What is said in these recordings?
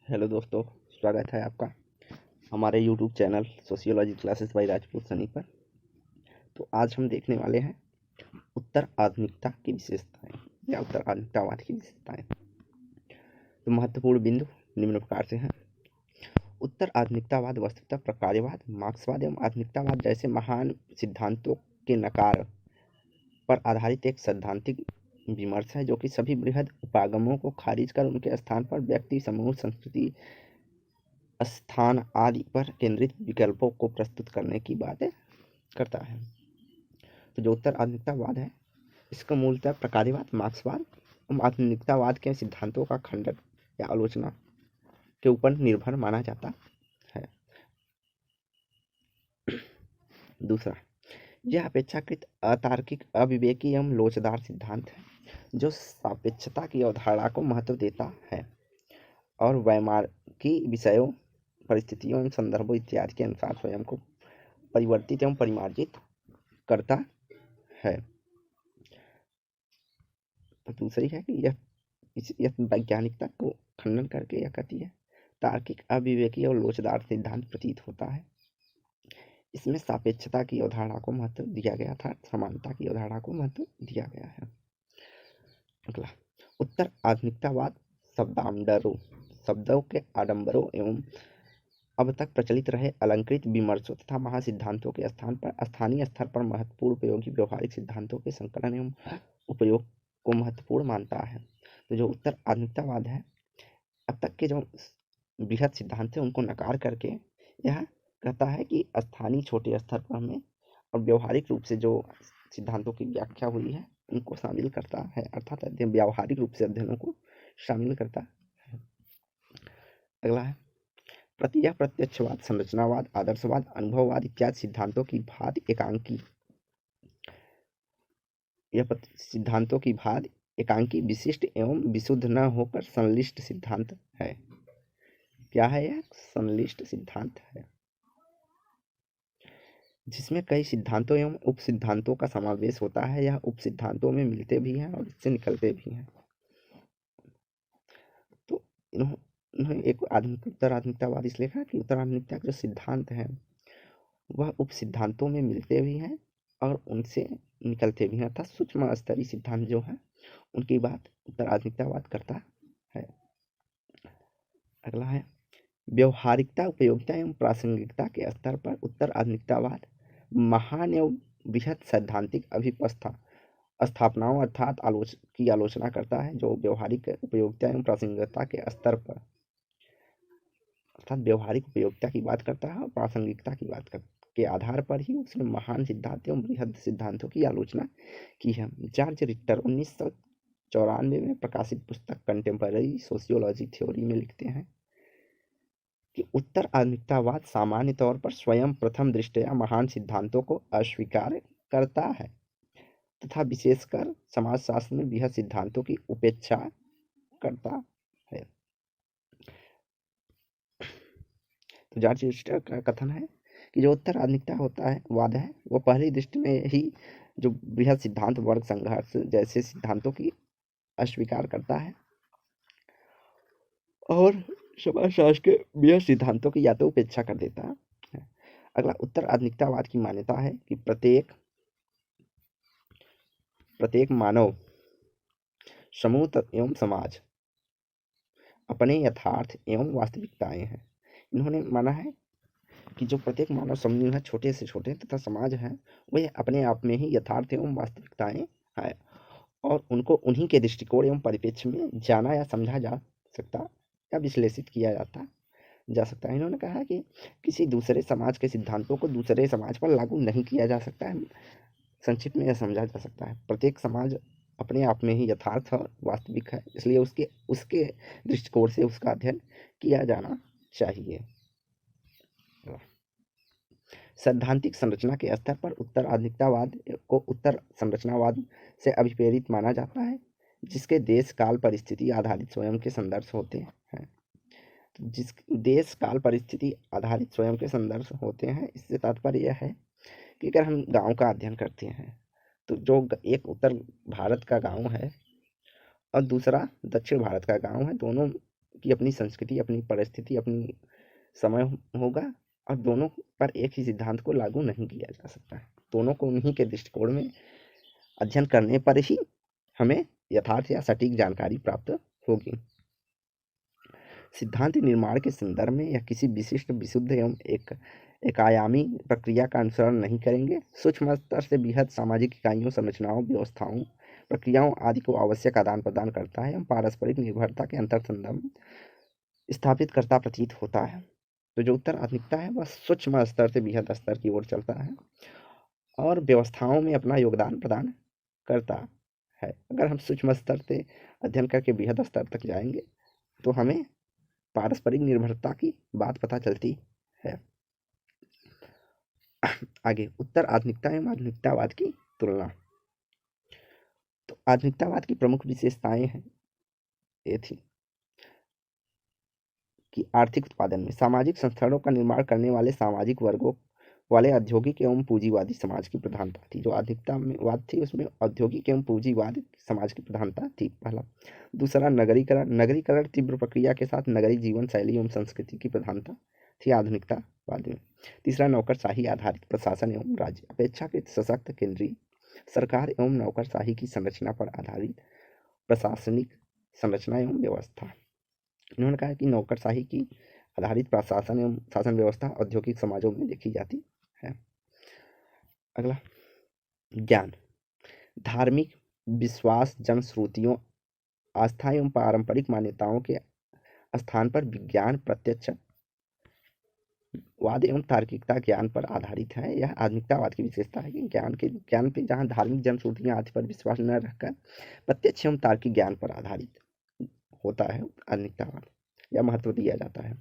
Hello दोस्तों, स्वागत है आपका हमारे YouTube channel sociology classes bye Rajput Sunny पर। तो आज हम देखने वाले हैं उत्तर आधुनिकता की विशेषताएं या उत्तर आधुनिकतावाद की विशेषताएं। तो महत्वपूर्ण बिंदु निम्न प्रकार से हैं। उत्तर आधुनिकतावाद वस्तुतः प्रकार्यवाद, मार्क्सवाद एवं आधुनिकतावाद जैसे महान सिद्धांतों के नकार पर आधारित एक सैद्धांतिक विमर्श है, जो कि सभी बृहद उपागमों को खारिज कर उनके स्थान पर व्यक्ति, समूह, संस्कृति, स्थान आदि पर केंद्रित विकल्पों को प्रस्तुत करने की बातें करता है। तो जो उत्तर आधुनिकतावाद है, इसका मूलतः प्रकार्यवाद, मार्क्सवाद और आधुनिकतावाद के सिद्धांतों का खंडन या आलोचना के ऊपर निर्भर माना जाता है। दूसरा, यह अपेक्षाकृत अतार्किक, अविवेकी एवं लोचदार सिद्धांत है, जो सापेक्षता की अवधारणा को महत्व देता है और वैमानिकी विषयों, परिस्थितियों एवं संदर्भों इत्यादि के अनुसार स्वयं को परिवर्तित एवं परिमार्जित करता है। तो दूसरी है कि यह वैज्ञानिकता को खंडन करके यह कहती है तार्किक, अविवेकी और लोचदार सिद्धांत प्रतीत होता है। इसमें सापेक्षता की अवधारणा को महत्व दिया गया था, समानता की अवधारणा को महत्व दिया गया है। अगला, उत्तर आधुनिकतावाद शब्दों के आडंबरों एवं अब तक प्रचलित रहे अलंकृत विमर्शों तथा महासिद्धांतों के स्थान पर स्थानीय स्तर पर महत्वपूर्ण उपयोगी व्यवहारिक सिद्धांतों के संकलन एवं उपयोग को महत्वपूर्ण मानता है। तो जो उत्तर आधुनिकतावाद है, अब तक के जो बृहद सिद्धांत है उनको नकार करके यह कहता है कि स्थानीय छोटे स्तर पर हमें और व्यवहारिक रूप से जो सिद्धांतों की व्याख्या हुई है उनको शामिल करता है, अर्थात व्यावहारिक रूप से अध्ययनों को शामिल करता है। अगला है, यह प्रत्यक्षवाद, संरचनावाद, आदर्शवाद, अनुभववाद इत्यादि सिद्धांतों की भांति एकांकी, विशिष्ट एवं विशुद्ध न होकर संश्लिष्ट सिद्धांत है। क्या है यह? संश्लिष्ट सिद्धांत है, जिसमें कई सिद्धांतों एवं उप सिद्धांतों का समावेश होता है। यह उप सिद्धांतों में मिलते भी हैं और इससे निकलते भी हैं। तो इन्होंने एक उत्तर आधुनिकतावाद इसलिए कहा कि उत्तर आधुनिकता के जो सिद्धांत हैं वह उप सिद्धांतों में मिलते भी हैं और उनसे निकलते भी हैं, अर्थात सूक्ष्म स्तरीय सिद्धांत जो हैं उनकी बात उत्तर आधुनिकतावाद करता है। अगला है, व्यवहारिकता, उपयोगिता एवं प्रासंगिकता के स्तर पर उत्तर आधुनिकतावाद महान एवं बृहद सैद्धांतिक स्थापनाओं अर्थात की आलोचना करता है, जो व्यवहारिक उपयोगिता एवं प्रासंगिकता के स्तर पर अर्थात व्यवहारिक उपयोगिता की बात करता है और प्रासंगिकता की बात के आधार पर ही उसने महान सिद्धांत एवं बृहद सिद्धांतों की आलोचना की है। जॉर्ज रिटर 1994 में प्रकाशित पुस्तक कंटेम्पररी सोशियोलॉजी थ्योरी में लिखते हैं कि उत्तर आधुनिकतावाद सामान्य तौर पर स्वयं प्रथम दृष्टया महान सिद्धांतों को अस्वीकार करता है तथा विशेषकर समाजशास्त्र में बृहद सिद्धांतों की उपेक्षा करता है। तो जॉर्ज रिटर का कथन है कि जो उत्तर आधुनिकता वाद है वो पहली दृष्टि में ही जो बृहद सिद्धांत, वर्ग संघर्ष जैसे सिद्धांतों की अस्वीकार करता है और समाजशास्त्र के बृहद सिद्धांतों की या तो उपेक्षा कर देता है। अगला, उत्तर आधुनिकतावाद की मान्यता है कि प्रत्येक मानव समूह एवं समाज अपने यथार्थ एवं वास्तविकताएं हैं। इन्होंने माना है कि जो प्रत्येक मानव समूह है, छोटे से छोटे तथा समाज है, वह अपने आप में ही यथार्थ एवं वास्तविकताएं हैं और उनको उन्हीं के दृष्टिकोण एवं परिप्रेक्ष्य में जाना या समझा जा सकता या विश्लेषित किया जा सकता है। इन्होंने कहा कि किसी दूसरे समाज के सिद्धांतों को दूसरे समाज पर लागू नहीं किया जा सकता है। संक्षिप्त में यह समझा जा सकता है, प्रत्येक समाज अपने आप में ही यथार्थ और वास्तविक है, इसलिए उसके दृष्टिकोण से उसका अध्ययन किया जाना चाहिए। सैद्धांतिक संरचना के स्तर पर उत्तर आधुनिकतावाद को उत्तर संरचनावाद से अभिप्रेरित माना जाता है, जिसके देश काल परिस्थिति आधारित स्वयं के संदर्भ होते हैं। जिस देश काल परिस्थिति आधारित स्वयं के संदर्भ होते हैं, इससे तात्पर्य यह है कि अगर हम गांव का अध्ययन करते हैं तो जो एक उत्तर भारत का गांव है और दूसरा दक्षिण भारत का गांव है, दोनों की अपनी संस्कृति, अपनी परिस्थिति, अपनी समय होगा और दोनों पर एक ही सिद्धांत को लागू नहीं किया जा सकता है। दोनों को उन्हीं के दृष्टिकोण में अध्ययन करने पर ही हमें यथार्थ या सटीक जानकारी प्राप्त होगी। सिद्धांत निर्माण के संदर्भ में यह किसी विशिष्ट, विशुद्ध एवं एक आयामी प्रक्रिया का अनुसरण नहीं करेंगे। सूक्ष्म स्तर से बृहद सामाजिक इकाइयों, संरचनाओं, व्यवस्थाओं, प्रक्रियाओं आदि को आवश्यक आदान प्रदान करता है एवं पारस्परिक निर्भरता के अंतर संबंध स्थापित करता प्रतीत होता है। तो जो उत्तर आधुनिकता है वह सूक्ष्म स्तर से बृहद स्तर की ओर चलता है और व्यवस्थाओं में अपना योगदान प्रदान करता है। अगर हम सूक्ष्म स्तर से अध्ययन करके बृहद स्तर तक जाएंगे तो हमें पारस्परिक निर्भरता की बात पता चलती है। आगे उत्तर आधुनिकता एवं आधुनिकतावाद की तुलना। तो आधुनिकतावाद की प्रमुख विशेषताएं हैं ये थी कि आर्थिक उत्पादन में सामाजिक संस्थानों का निर्माण करने वाले सामाजिक वर्गों वाले औद्योगिक एवं पूंजीवादी समाज की प्रधानता थी। जो आधुनिकतावाद थी उसमें औद्योगिक एवं पूंजीवाद समाज की प्रधानता थी, पहला। दूसरा नगरीकरण। नगरीकरण तीव्र प्रक्रिया के साथ नगरीय जीवन शैली एवं संस्कृति की प्रधानता थी आधुनिकतावाद में। तीसरा नौकरशाही आधारित प्रशासन एवं राज्य अपेक्षाकृत सशक्त केंद्रीय सरकार एवं नौकरशाही की संरचना पर आधारित प्रशासनिक संरचना एवं व्यवस्था। इन्होंने कहा कि नौकरशाही की आधारित प्रशासन एवं शासन व्यवस्था औद्योगिक समाजों में देखी जाती है। अगला ज्ञान। धार्मिक विश्वास, जनश्रुतियों, आस्था एवं पारंपरिक मान्यताओं के स्थान पर विज्ञान, प्रत्यक्ष वाद एवं तार्किकता ज्ञान पर आधारित है। यह आधुनिकतावाद की विशेषता है कि ज्ञान पे जहाँ धार्मिक जनश्रुतियाँ आदि पर विश्वास न रखकर प्रत्यक्ष एवं तार्किक ज्ञान पर आधारित होता है आधुनिकतावाद, या महत्व दिया जाता है।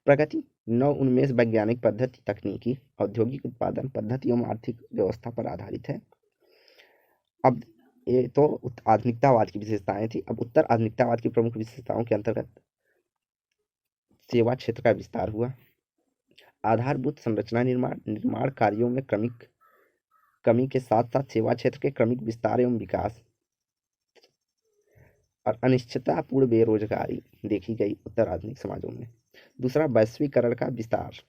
प्रगति, नव उन्मेष, वैज्ञानिक पद्धति, तकनीकी, औद्योगिक उत्पादन पद्धति एवं आर्थिक व्यवस्था पर आधारित है। अब ये तो आधुनिकतावाद की विशेषताएं थी। अब उत्तर आधुनिकतावाद की प्रमुख विशेषताओं के अंतर्गत सेवा क्षेत्र का विस्तार हुआ। आधारभूत संरचना निर्माण कार्यों में कमी के साथ साथ सेवा क्षेत्र के क्रमिक विस्तार एवं विकास और अनिश्चिततापूर्ण बेरोजगारी देखी गई उत्तर आधुनिक समाजों में। दूसरा वैश्वीकरण का विस्तार।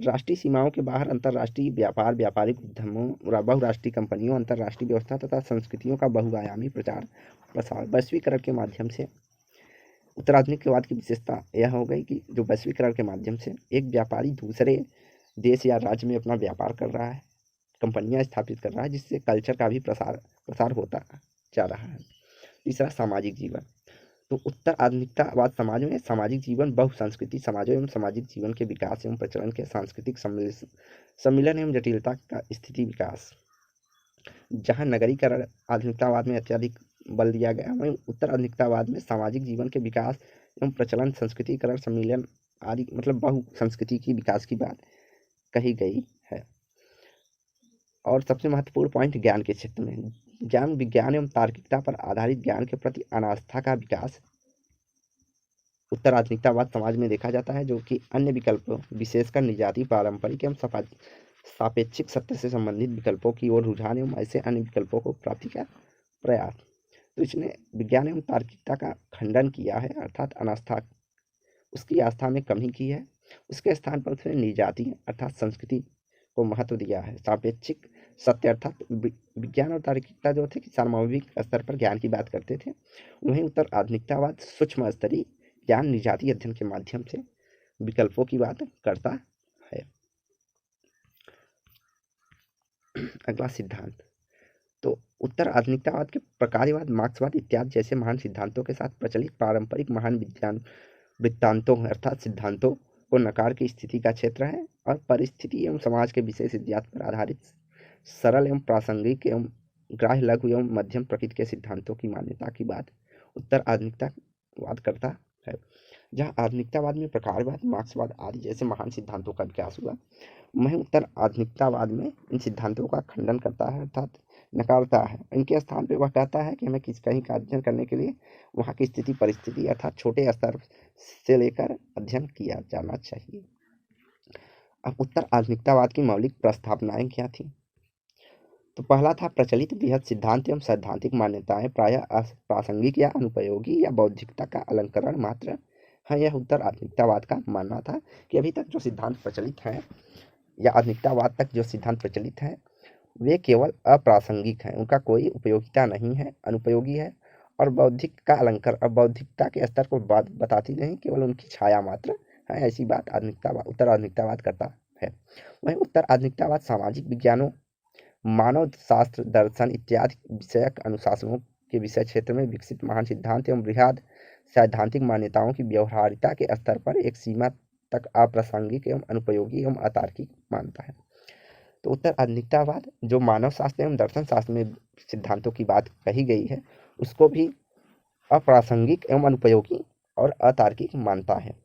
राष्ट्रीय सीमाओं के बाहर अंतर्राष्ट्रीय व्यापार, व्यापारिक उद्यमों, बहुराष्ट्रीय कंपनियों, अंतर्राष्ट्रीय व्यवस्था तथा संस्कृतियों का बहुआयामी प्रचार प्रसार वैश्वीकरण के माध्यम से। उत्तराधुनिकवाद की विशेषता यह हो गई कि जो वैश्वीकरण के माध्यम से एक व्यापारी दूसरे देश या राज्य में अपना व्यापार कर रहा है, कंपनियां स्थापित कर रहा है, जिससे कल्चर का भी प्रसार होता जा रहा है। तीसरा सामाजिक जीवन। तो उत्तर आधुनिकतावाद समाज में सामाजिक जीवन बहुसंस्कृति समाजों एवं सामाजिक जीवन के विकास एवं प्रचलन के सांस्कृतिक सम्मिलन एवं जटिलता का स्थिति विकास। जहाँ नगरीकरण आधुनिकतावाद में अत्यधिक बल दिया गया, वहीं उत्तर आधुनिकतावाद में सामाजिक जीवन के विकास एवं प्रचलन, संस्कृतिकरण, सम्मिलन आदि मतलब बहुसंस्कृति की विकास की बात कही गई है। और सबसे महत्वपूर्ण पॉइंट ज्ञान के क्षेत्र में विज्ञान एवं तार्किकता पर आधारित ज्ञान के प्रति अनास्था का विकास उत्तर आधुनिकतावाद समाज में देखा जाता है, जो कि अन्य विकल्पों विशेषकर निजाति, पारंपरिक एवं सापेक्षिक सत्य से संबंधित विकल्पों की ओर रुझान एवं ऐसे अन्य विकल्पों को प्राप्ति का प्रयास। तो इसने विज्ञान एवं तार्किकता का खंडन किया है, अर्थात अनास्था, उसकी आस्था में कमी की है। उसके स्थान पर उसने निजाति अर्थात संस्कृति को महत्व दिया है। सापेक्षिक सत्य अर्थात विज्ञान और तार्किकता जो थे कि सार्वभौमिक स्तर पर ज्ञान की बात करते थे, वहीं उत्तर आधुनिकतावाद सूक्ष्म स्तरीय ज्ञान, निजाति अध्ययन के माध्यम से विकल्पों की बात करता है। अगला सिद्धांत। तो उत्तर आधुनिकतावाद के प्रकार्यवाद, मार्क्सवाद इत्यादि जैसे महान सिद्धांतों के साथ प्रचलित पारंपरिक महान वृत्तांतों अर्थात सिद्धांतों को नकार की स्थिति का क्षेत्र है और परिस्थिति एवं समाज के विशेष इतिहास पर आधारित सरल एवं प्रासंगिक एवं ग्राह्य, लघु एवं मध्यम प्रकृति के सिद्धांतों की मान्यता की बात उत्तर आधुनिकतावाद करता है। जहाँ आधुनिकतावाद में प्रकारवाद, मार्क्सवाद आदि जैसे महान सिद्धांतों का विकास हुआ, वहीं उत्तर आधुनिकतावाद में इन सिद्धांतों का खंडन करता है अर्थात नकारता है। इनके स्थान पर वह कहता है कि हमें कहीं का अध्ययन करने के लिए वहाँ की स्थिति परिस्थिति अर्थात छोटे स्तर से लेकर अध्ययन किया जाना चाहिए। अब उत्तर आधुनिकतावाद की मौलिक प्रस्तावनाएं क्या थी? तो पहला था प्रचलित बृहद सिद्धांत एवं सैद्धांतिक मान्यताएं प्रायः प्रासंगिक या अनुपयोगी या बौद्धिकता का अलंकरण मात्र हाँ, यह उत्तर आधुनिकतावाद का मानना था कि अभी तक जो सिद्धांत प्रचलित हैं या आधुनिकतावाद तक जो सिद्धांत प्रचलित हैं वे केवल अप्रासंगिक हैं, उनका कोई उपयोगिता नहीं है, अनुपयोगी है और बौद्धिक का अलंकार और बौद्धिकता के स्तर को बात बताती नहीं, केवल उनकी छाया मात्र है। ऐसी बात आधुनिकतावाद उत्तर आधुनिकतावाद करता है। वहीं उत्तर आधुनिकतावाद सामाजिक विज्ञानों, मानव शास्त्र, दर्शन इत्यादि विषयक अनुशासनों के विषय क्षेत्र में विकसित महान सिद्धांत एवं बृहद सैद्धांतिक मान्यताओं की व्यवहारिता के स्तर पर एक सीमा तक अप्रासंगिक एवं अनुपयोगी एवं अतार्किक मानता है। तो उत्तर आधुनिकतावाद जो मानव शास्त्र एवं दर्शन शास्त्र में सिद्धांतों की बात कही गई है उसको भी अप्रासंगिक एवं अनुपयोगी और अतार्किक मानता है।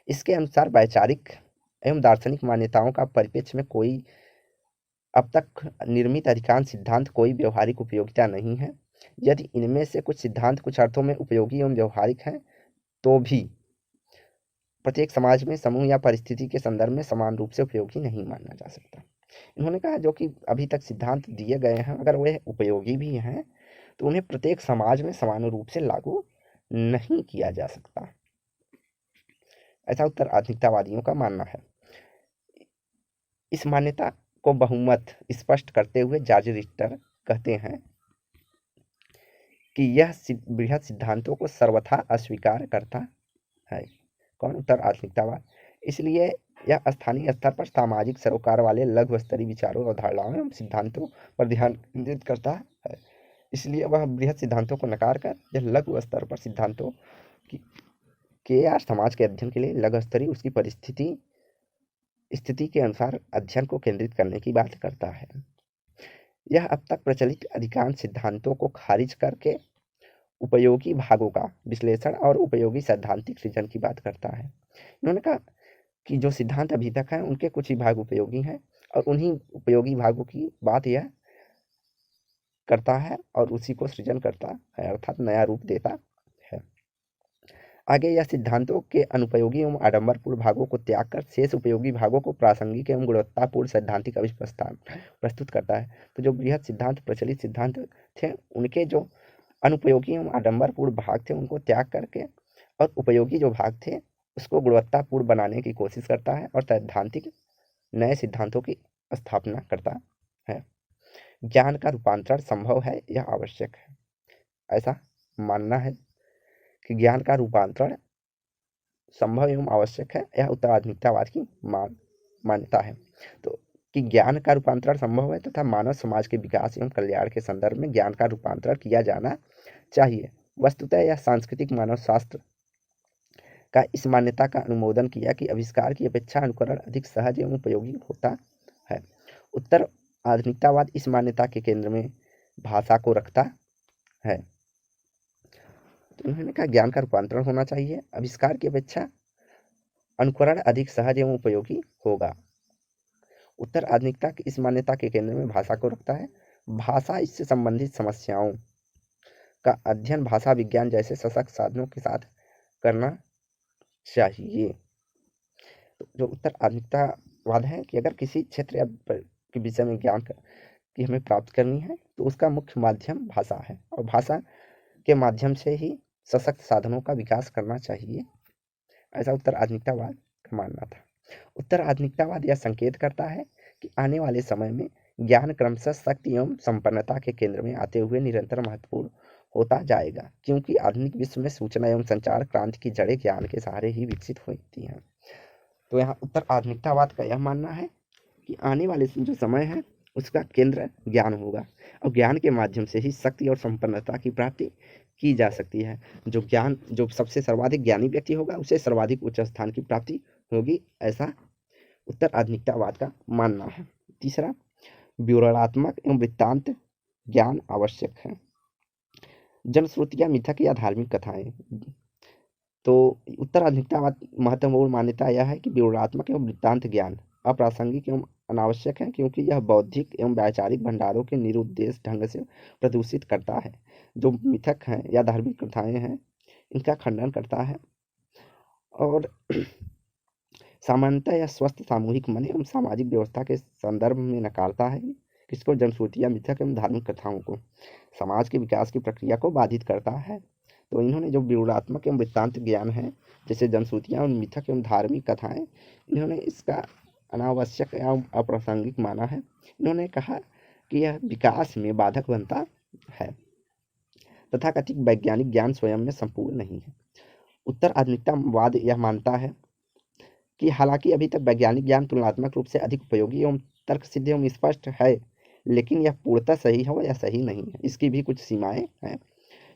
इसके अनुसार वैचारिक एवं दार्शनिक मान्यताओं का परिप्रेक्ष्य में कोई अब तक निर्मित अधिकांश सिद्धांत कोई व्यवहारिक उपयोगिता नहीं है। यदि इनमें से कुछ सिद्धांत कुछ अर्थों में उपयोगी एवं व्यवहारिक हैं तो भी प्रत्येक समाज में, समूह या परिस्थिति के संदर्भ में समान रूप से उपयोगी नहीं माना जा सकता। इन्होंने कहा जो कि अभी तक सिद्धांत दिए गए हैं अगर वे उपयोगी भी हैं तो उन्हें प्रत्येक समाज में समान रूप से लागू नहीं किया जा सकता। ऐसा उत्तर आधुनिकतावादियों का मानना है। इस मान्यता को बहुमत स्पष्ट करते हुए जॉर्ज रिटर कहते हैं कि यह बृहद सिद्धांतों को सर्वथा अस्वीकार करता है। कौन? उत्तर आधुनिकतावाद। इसलिए यह स्थानीय स्तर पर सामाजिक सरोकार वाले लघु स्तरीय विचारों, अवधारणाओं एवं सिद्धांतों पर ध्यान केंद्रित करता है। इसलिए वह बृहद सिद्धांतों को नकार कर यह लघु स्तर पर सिद्धांतों के या समाज के अध्ययन के लिए लघु स्तरीय उसकी परिस्थिति स्थिति के अनुसार अध्ययन को केंद्रित करने की बात करता है। यह अब तक प्रचलित अधिकांश सिद्धांतों को खारिज करके उपयोगी भागों का विश्लेषण और उपयोगी सैद्धांतिक सृजन की बात करता है। उन्होंने कहा कि जो सिद्धांत अभी तक हैं उनके कुछ ही भाग उपयोगी हैं और उन्हीं उपयोगी भागों की बात यह करता है और उसी को सृजन करता है, अर्थात नया रूप देता है। आगे यह सिद्धांतों के अनुपयोगी एवं आडंबरपूर्ण भागों को त्याग कर शेष उपयोगी भागों को प्रासंगिक एवं गुणवत्तापूर्ण सैद्धांतिक अभिप्रस्थान प्रस्तुत करता है। तो जो बृहद सिद्धांत प्रचलित सिद्धांत थे उनके जो अनुपयोगी एवं आडंबरपूर्ण भाग थे उनको त्याग करके और उपयोगी जो भाग थे उसको गुणवत्तापूर्ण बनाने की कोशिश करता है और सैद्धांतिक नए सिद्धांतों की स्थापना करता है। ज्ञान का रूपांतरण संभव है, यह आवश्यक है। ऐसा मानना है कि ज्ञान का रूपांतरण संभव एवं आवश्यक है, यह उत्तर आधुनिकतावाद की मान्यता है। तो कि ज्ञान का रूपांतरण संभव है तथा मानव समाज के विकास एवं कल्याण के संदर्भ में ज्ञान का रूपांतरण किया जाना चाहिए। वस्तुतः यह सांस्कृतिक मानव शास्त्र का इस मान्यता का अनुमोदन किया कि आविष्कार की अपेक्षा अनुकरण अधिक सहज एवं उपयोगी होता है। उत्तर आधुनिकतावाद इस मान्यता के केंद्र में भाषा को रखता है। तो उन्होंने कहा ज्ञान का रूपांतरण होना चाहिए, आविष्कार की अपेक्षा अनुकरण अधिक सहज एवं उपयोगी होगा। उत्तर आधुनिकता की इस मान्यता के केंद्र में भाषा को रखता है। भाषा इससे संबंधित समस्याओं का अध्ययन भाषा विज्ञान जैसे सशक्त साधनों के साथ करना चाहिए। तो जो उत्तर आधुनिकतावाद है कि अगर किसी क्षेत्र या के विषय में ज्ञान की हमें प्राप्त करनी है तो उसका मुख्य माध्यम भाषा है और भाषा के माध्यम से ही सशक्त साधनों का विकास करना चाहिए। ऐसा उत्तर आधुनिकतावाद का मानना था। उत्तर आधुनिकतावाद यह संकेत करता है कि आने वाले समय में ज्ञान क्रमशः शक्ति एवं संपन्नता के केंद्र में आते हुए निरंतर महत्वपूर्ण होता जाएगा, क्योंकि आधुनिक विश्व में सूचना एवं संचार क्रांति की जड़ें ज्ञान के सहारे ही विकसित होती हैं। तो यहाँ उत्तर आधुनिकतावाद का यह मानना है कि आने वाले जो समय है उसका केंद्र ज्ञान होगा और ज्ञान के माध्यम से ही शक्ति और संपन्नता की प्राप्ति की जा सकती है। जो सबसे सर्वाधिक ज्ञानी व्यक्ति होगा उसे सर्वाधिक उच्च स्थान की प्राप्ति होगी, ऐसा उत्तर आधुनिकतावाद का मानना है। तीसरा, विवरणात्मक एवं वृत्तांत ज्ञान आवश्यक है। जनश्रुतियाँ, मिथक या धार्मिक कथाएं। तो उत्तर आधुनिकतावाद महत्वपूर्ण मान्यता यह है कि विवरणात्मक एवं वृत्तांत ज्ञान अप्रासंगिक एवं अनावश्यक है, क्योंकि यह बौद्धिक एवं वैचारिक भंडारों के निरुद्देश ढंग से प्रदूषित करता है। जो मिथक हैं या धार्मिक कथाएं हैं इनका खंडन करता है और सामान्यतः या स्वस्थ सामूहिक मन एवं सामाजिक व्यवस्था के संदर्भ में नकारता है। किसको? जनश्रुतियाँ, मिथक एवं धार्मिक कथाओं को समाज के विकास की प्रक्रिया को बाधित करता है तो इन्होंने जो विवरणात्मक एवं वृत्तांत ज्ञान है, जैसे जनश्रुतियाँ और मिथक एवं धार्मिक कथाएं, इन्होंने इसका अनावश्यक एवं अप्रासंगिक माना है। इन्होंने कहा कि यह विकास में बाधक बनता है। तथाकथित वैज्ञानिक ज्ञान स्वयं में संपूर्ण नहीं है। उत्तर आधुनिकतावाद यह मानता है कि हालांकि अभी तक वैज्ञानिक ज्ञान तुलनात्मक रूप से अधिक उपयोगी एवं तर्कसिद्ध एवं स्पष्ट है, लेकिन यह पूर्णतः सही है या सही नहीं है। इसकी भी कुछ सीमाएं हैं,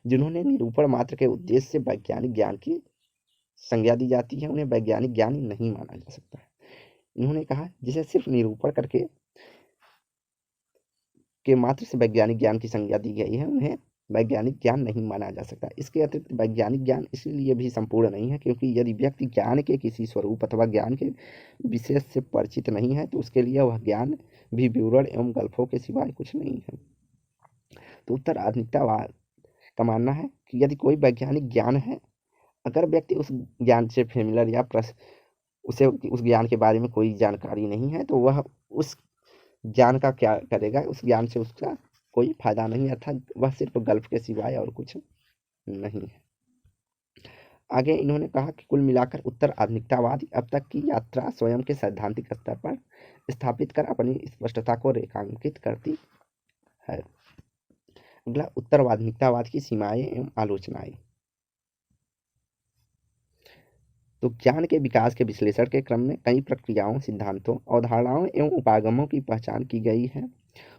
जिन्होंने निरूपण मात्र के उद्देश्य से वैज्ञानिक ज्ञान की संज्ञा दी जाती है, उन्हें वैज्ञानिक ज्ञान नहीं माना जा सकता है। इन्होंने कहा जिसे सिर्फ निरूपण करके के मात्र से वैज्ञानिक ज्ञान की संज्ञा दी गई है, उन्हें वैज्ञानिक ज्ञान नहीं माना जा सकता। इसके अतिरिक्त वैज्ञानिक ज्ञान इसलिए भी संपूर्ण नहीं है क्योंकि यदि व्यक्ति ज्ञान के किसी स्वरूप अथवा ज्ञान के विशेष से परिचित नहीं है, तो उसके लिए वह ज्ञान भी विवरण एवं गल्पों के सिवाय कुछ नहीं है। तो उत्तर आधुनिकतावाद का मानना है कि यदि कोई वैज्ञानिक ज्ञान है, अगर व्यक्ति उस ज्ञान से फेमिलर या उसे उस ज्ञान के बारे में कोई जानकारी नहीं है, तो वह उस ज्ञान का क्या करेगा, उस ज्ञान से उसका कोई फायदा नहीं, अर्थात वह सिर्फ गल्प के सिवाय और कुछ नहीं है। आगे इन्होंने कहा कि कुल मिलाकर उत्तर आधुनिकतावाद अब तक की यात्रा स्वयं के सैद्धांतिक स्तर पर स्थापित कर अपनी स्पष्टता को रेखांकित करती है। अगला उत्तर आधुनिकतावाद की सीमाएं एवं आलोचनाएं। तो ज्ञान के विकास के विश्लेषण के क्रम में कई प्रक्रियाओं, सिद्धांतों, अवधारणाओं एवं उपागमों की पहचान की गई है।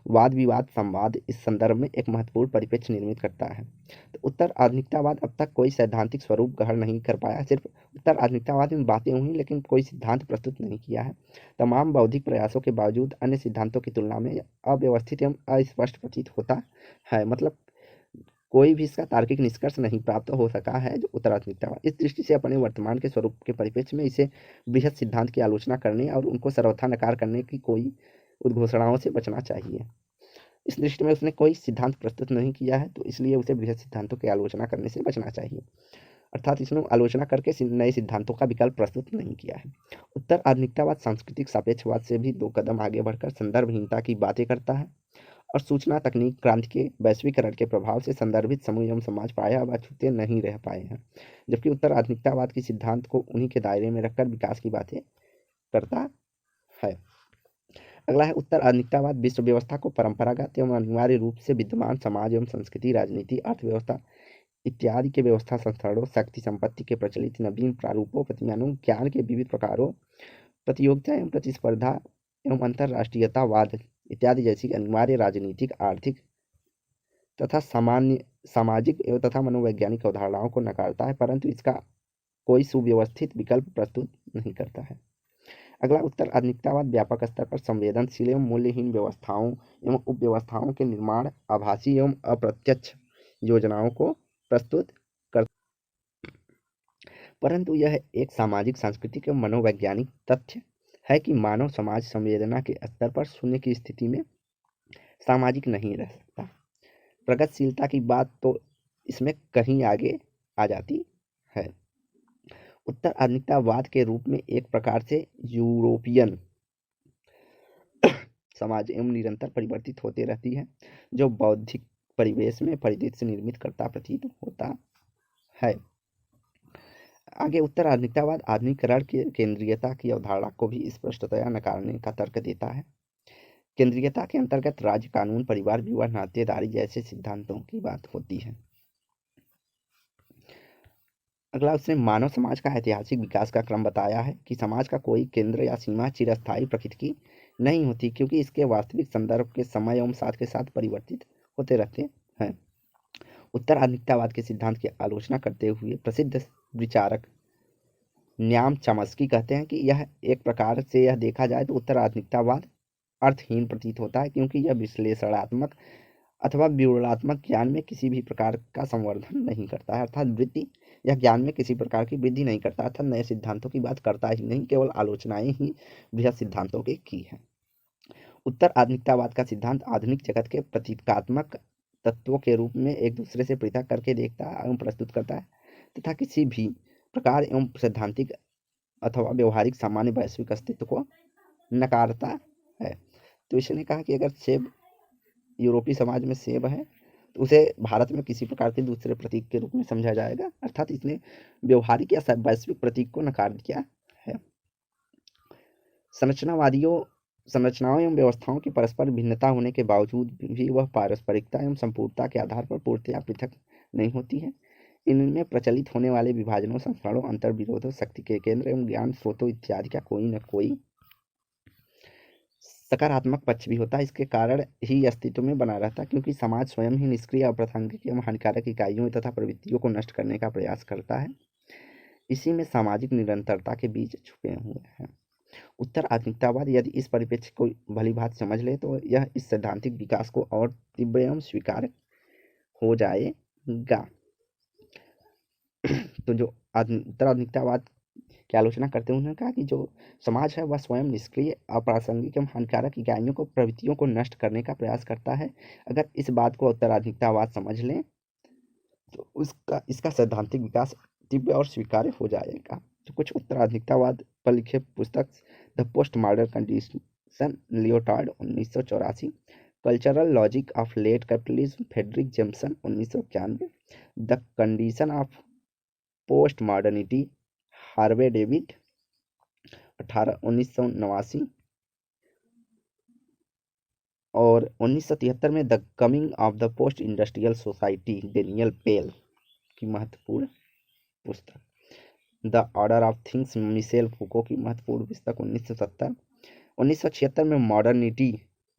वाद विवाद संवाद इस संदर्भ में एक महत्वपूर्ण परिप्रेक्ष्य निर्मित करता है। तो उत्तर आधुनिकतावाद अब तक कोई सैद्धांतिक स्वरूप ग्रहण नहीं कर पाया। सिर्फ उत्तर आधुनिकतावाद में बातें हुई, लेकिन कोई सिद्धांत प्रस्तुत नहीं किया है। तमाम बौद्धिक प्रयासों के बावजूद अन्य सिद्धांतों की तुलना में अव्यवस्थित एवं अस्पष्ट प्रतीत होता है। मतलब कोई भी इसका तार्किक निष्कर्ष नहीं प्राप्त हो सका है जो उत्तर आधुनिकतावाद। इस दृष्टि से अपने वर्तमान के स्वरूप के परिप्रेक्ष्य में इसे बृहत सिद्धांत की आलोचना करने और उनको सर्वथा नकार करने की कोई उद्घोषणाओं से बचना चाहिए। इस दृष्टि में उसने कोई सिद्धांत प्रस्तुत नहीं किया है, तो इसलिए उसे बृहत सिद्धांतों की आलोचना करने से बचना चाहिए, अर्थात इसने आलोचना करके नए सिद्धांतों का विकल्प प्रस्तुत नहीं किया है। उत्तर आधुनिकतावाद सांस्कृतिक सापेक्षवाद से भी 2 कदम आगे बढ़कर संदर्भहीनता की बातें करता है और सूचना तकनीक क्रांति के वैश्वीकरण के प्रभाव से संदर्भित समूह एवं समाज प्रायः अब अछूते नहीं रह पाए हैं, जबकि उत्तर आधुनिकतावाद की सिद्धांत को उन्हीं के दायरे में रखकर विकास की बातें करता है। अगला है उत्तर आधुनिकतावाद विश्व व्यवस्था को परंपरागत एवं अनिवार्य रूप से विद्यमान समाज एवं संस्कृति, राजनीति, अर्थव्यवस्था इत्यादि के व्यवस्था संस्थानों, शक्ति संपत्ति के प्रचलित नवीन प्रारूपों, प्रतिमानों, ज्ञान के विविध प्रकारों, प्रतियोगिता एवं प्रतिस्पर्धा एवं अंतरराष्ट्रीयतावाद इत्यादि जैसी अनिवार्य राजनीतिक, आर्थिक तथा सामान्य सामाजिक एवं तथा मनोवैज्ञानिक अवधारणाओं को नकारता है, परंतु इसका कोई सुव्यवस्थित विकल्प प्रस्तुत नहीं करता है। अगला उत्तर आधुनिकतावाद व्यापक स्तर पर संवेदनशील एवं मूल्यहीन व्यवस्थाओं एवं उपव्यवस्थाओं के निर्माण, आभासी एवं अप्रत्यक्ष योजनाओं को प्रस्तुत कर, परंतु यह एक सामाजिक, सांस्कृतिक एवं मनोवैज्ञानिक तथ्य है कि मानव समाज संवेदना के स्तर पर शून्य की स्थिति में सामाजिक नहीं रह सकता। प्रगतिशीलता की बात तो इसमें कहीं आगे आ जाती है। उत्तर आधुनिकतावाद के रूप में एक प्रकार से यूरोपियन समाज एवं निरंतर परिवर्तित होते रहती है, जो बौद्धिक परिवेश में परिदृश्य निर्मित करता प्रतीत होता है। आगे उत्तर आधुनिकतावाद आधुनिकीकरण की केंद्रीयता की अवधारणा को भी स्पष्टतया नकारने का तर्क देता है। केंद्रीयता के अंतर्गत राज्य, कानून, परिवार, विवाह, नातेदारी जैसे सिद्धांतों की बात होती है। अगला उसने मानव समाज का ऐतिहासिक विकास का क्रम बताया है कि समाज का कोई केंद्र या सीमा चिरस्थायी प्रकृति की नहीं होती, क्योंकि इसके वास्तविक संदर्भ के समय एवं साथ के साथ परिवर्तित होते रहते हैं। उत्तर आधुनिकतावाद के सिद्धांत की आलोचना करते हुए प्रसिद्ध विचारक न्याम चॉम्स्की कहते हैं कि यह एक प्रकार से यह देखा जाए तो उत्तर आधुनिकतावाद अर्थहीन प्रतीत होता है, क्योंकि यह विश्लेषणात्मक अथवा विवरणात्मक ज्ञान में किसी भी प्रकार का संवर्धन नहीं करता है, अर्थात वृद्धि या ज्ञान में किसी प्रकार की वृद्धि नहीं करता, अर्थात नए सिद्धांतों की बात करता ही नहीं, केवल आलोचनाएं ही बृहद सिद्धांतों की है। उत्तर आधुनिकतावाद का सिद्धांत आधुनिक जगत के प्रतीकात्मक तत्वों के रूप में एक दूसरे से पृथक करके देखता एवं प्रस्तुत करता है तथा किसी भी प्रकार एवं सैद्धांतिक अथवा व्यवहारिक सामान्य वैश्विक अस्तित्व को नकारता है। तो इसने कहा कि अगर सेब यूरोपीय समाज में सेब है, उसे भारत में किसी प्रकार के दूसरे प्रतीक के रूप में समझा जाएगा, अर्थात इसने व्यवहारिक या वैश्विक प्रतीक को नकार दिया है। संरचनाओं एवं व्यवस्थाओं की परस्पर भिन्नता होने के बावजूद भी वह पारस्परिकता एवं संपूर्णता के आधार पर पूर्णतया पृथक नहीं होती है। इनमें प्रचलित होने वाले विभाजनों, संस्करणों, अंतर्विरोधों, शक्ति के केंद्र एवं ज्ञान स्रोतों इत्यादि का कोई न कोई सकारात्मक पक्ष भी होता है। इसके कारण ही अस्तित्व में बना रहता है, क्योंकि समाज स्वयं ही निष्क्रिय, अप्रासंगिक एवं हानिकारक इकाइयों तथा प्रवृत्तियों को नष्ट करने का प्रयास करता है। इसी में सामाजिक निरंतरता के बीज छुपे हुए हैं। उत्तर आधुनिकतावाद यदि इस परिप्रेक्ष्य को भली भांति समझ ले तो यह इस सैद्धांतिक विकास को और तीव्र एवं स्वीकार्य हो जाएगा। तो जो उत्तर आधुनिकतावाद की आलोचना करते हैं, उन्होंने कहा कि जो समाज है वह स्वयं निष्क्रिय, अप्रासंगिक एवं हानिकारक इकाइयों को, प्रवृत्तियों को नष्ट करने का प्रयास करता है। अगर इस बात को उत्तर आधुनिकतावाद समझ लें तो इसका सैद्धांतिक विकास तीव्र और स्वीकार्य हो जाएगा। तो कुछ उत्तर आधुनिकतावाद पर लिखे पुस्तक: the post modern condition, Lyotard 1984, cultural logic of late capitalism, Fredric Jameson 1991, the condition of post modernity, Harvey David 1989, और 1973 में the coming of the post industrial society, Daniel Bell की महत्वपूर्ण पुस्तक। The order of things, Michel Foucault की महत्वपूर्ण पुस्तक 1970। 1976 में modernity,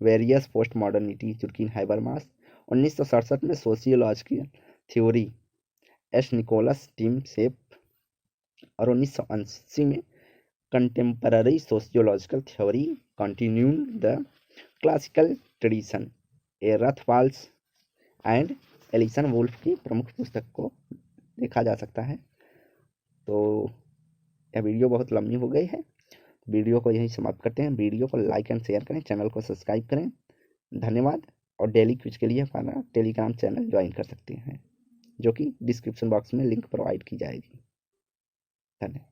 versus post modernity, Jurgen Habermas. 1967 में sociological theory, S Nicholas Timasheff. और 1980 में contemporary sociological theory, continuing the classical tradition, A Ruth Wallace and Alison Wolf की प्रमुख पुस्तक को देखा जा सकता है। तो यह वीडियो बहुत लंबी हो गई है, वीडियो को यहीं समाप्त करते हैं। वीडियो को लाइक एंड शेयर करें, चैनल को सब्सक्राइब करें। धन्यवाद। और डेली क्विज के लिए हमारा टेलीग्राम चैनल ज्वाइन कर सकते हैं, जो कि डिस्क्रिप्शन बॉक्स में लिंक प्रोवाइड की जाएगी। धन्यवाद।